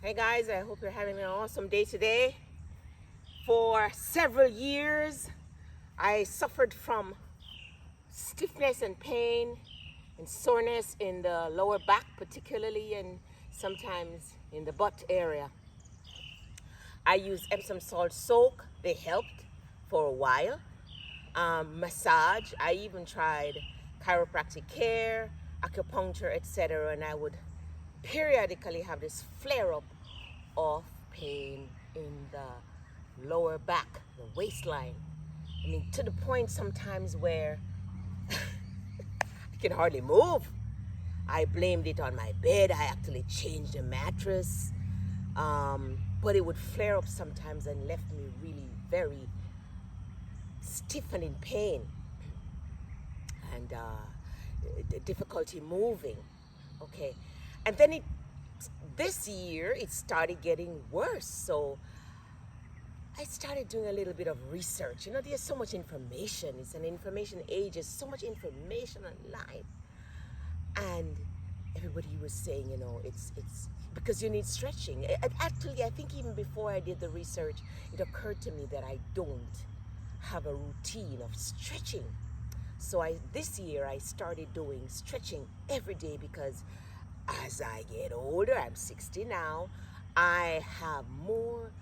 Hey guys, I hope you're having an awesome day today. For several years, I suffered from stiffness and pain and soreness in the lower back particularly, and sometimes in the butt area. I used Epsom salt soak. They helped for a while. Massage. I even tried chiropractic care, acupuncture, etc. And I would periodically have this flare-up of pain in the lower back, the waistline. I mean, to the point sometimes where I can hardly move. I blamed it on my bed. I actually changed the mattress. But it would flare up sometimes and left me really very stiff and in pain. And difficulty moving. Okay. And then this year it started getting worse. So I started doing a little bit of research. You know, there's so much information. It's an information age. There's so much information online. And everybody was saying, you know, it's because you need stretching. Actually, I think even before I did the research, it occurred to me that I don't have a routine of stretching. So this year I started doing stretching every day because as I get older, I'm 60 now, I have more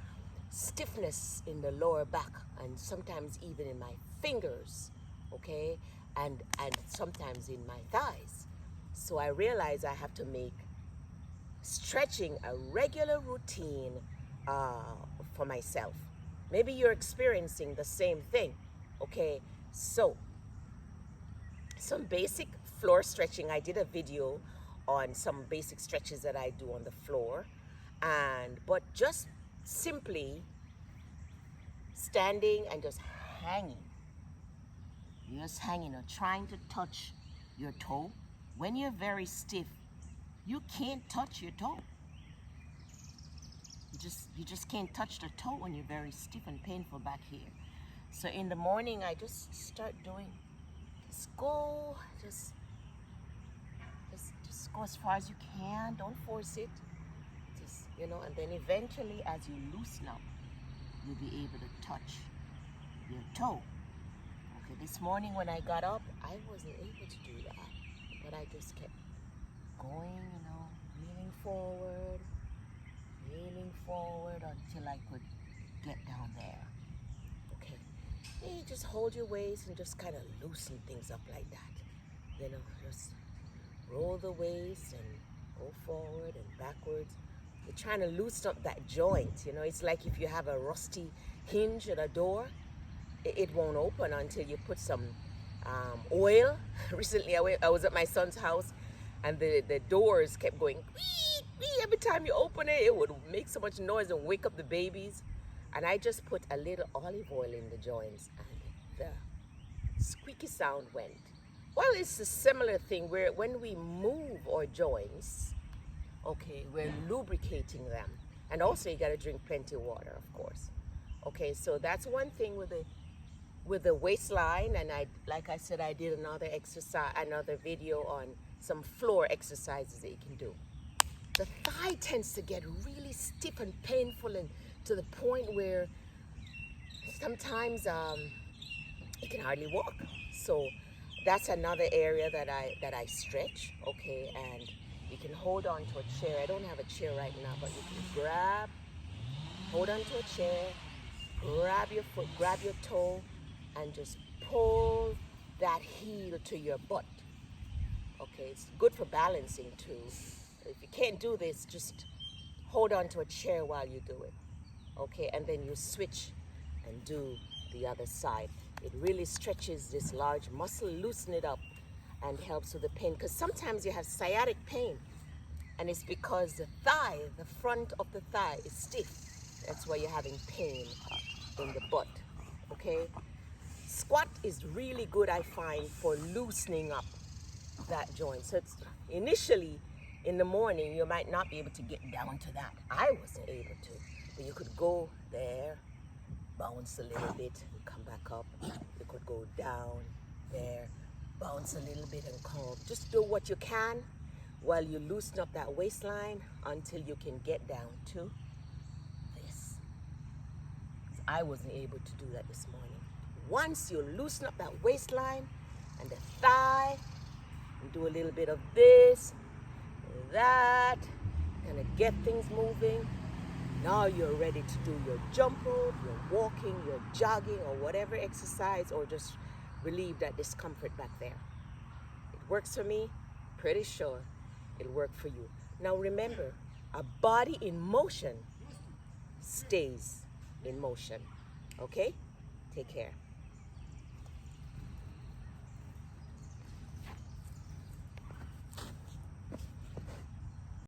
stiffness in the lower back and sometimes even in my fingers, okay, and sometimes in my thighs. So I realize I have to make stretching a regular routine for myself. Maybe you're experiencing the same thing, okay? So some basic floor stretching. I did a video on some basic stretches that I do on the floor, but just simply standing and just hanging. You're just hanging or trying to touch your toe. When you're very stiff, you can't touch your toe. You just can't touch the toe when you're very stiff and painful back here. So in the morning, I just start doing, just go as far as you can. Don't force it. Just, you know, and then eventually as you loosen up, you'll be able to touch your toe. Okay, this morning when I got up, I wasn't able to do that, but I just kept going, you know, leaning forward until I could get down there. Okay, and you just hold your waist and just kind of loosen things up like that. You know, just roll the waist and go forward and backwards. You're trying to loosen up that joint. You know, it's like if you have a rusty hinge at a door, it won't open until you put some oil. Recently, I was at my son's house, and the doors kept going wee, wee. Every time you open it, it would make so much noise and wake up the babies. And I just put a little olive oil in the joints, and the squeaky sound went. Well, it's a similar thing where when we move our joints, okay, we're lubricating them. And also you gotta drink plenty of water, of course. Okay, so that's one thing with the waistline, and like I said, I did another video on some floor exercises that you can do. The thigh tends to get really stiff and painful, and to the point where sometimes you can hardly walk. So that's another area that I stretch, okay, and you can hold on to a chair. I don't have a chair right now, but you can hold on to a chair, grab your foot, grab your toe, and just pull that heel to your butt. Okay, it's good for balancing too. If you can't do this, just hold on to a chair while you do it. Okay, and then you switch and do the other side. It really stretches this large muscle, loosen it up, and helps with the pain. Because sometimes you have sciatic pain, and it's because the thigh, the front of the thigh is stiff. That's why you're having pain in the butt, okay? Squat is really good, I find, for loosening up that joint. So it's initially in the morning, you might not be able to get down to that. I wasn't able to, but you could go there, bounce a little bit, and come back up. You could go down there, bounce a little bit and come up. Just do what you can while you loosen up that waistline until you can get down to this. I wasn't able to do that this morning. Once you loosen up that waistline and the thigh, and do a little bit of this, that, kind of get things moving. Now you're ready to do your jump rope, your walking, your jogging, or whatever exercise, or just relieve that discomfort back there. It works for me, pretty sure it'll work for you. Now remember, a body in motion stays in motion. Okay? Take care.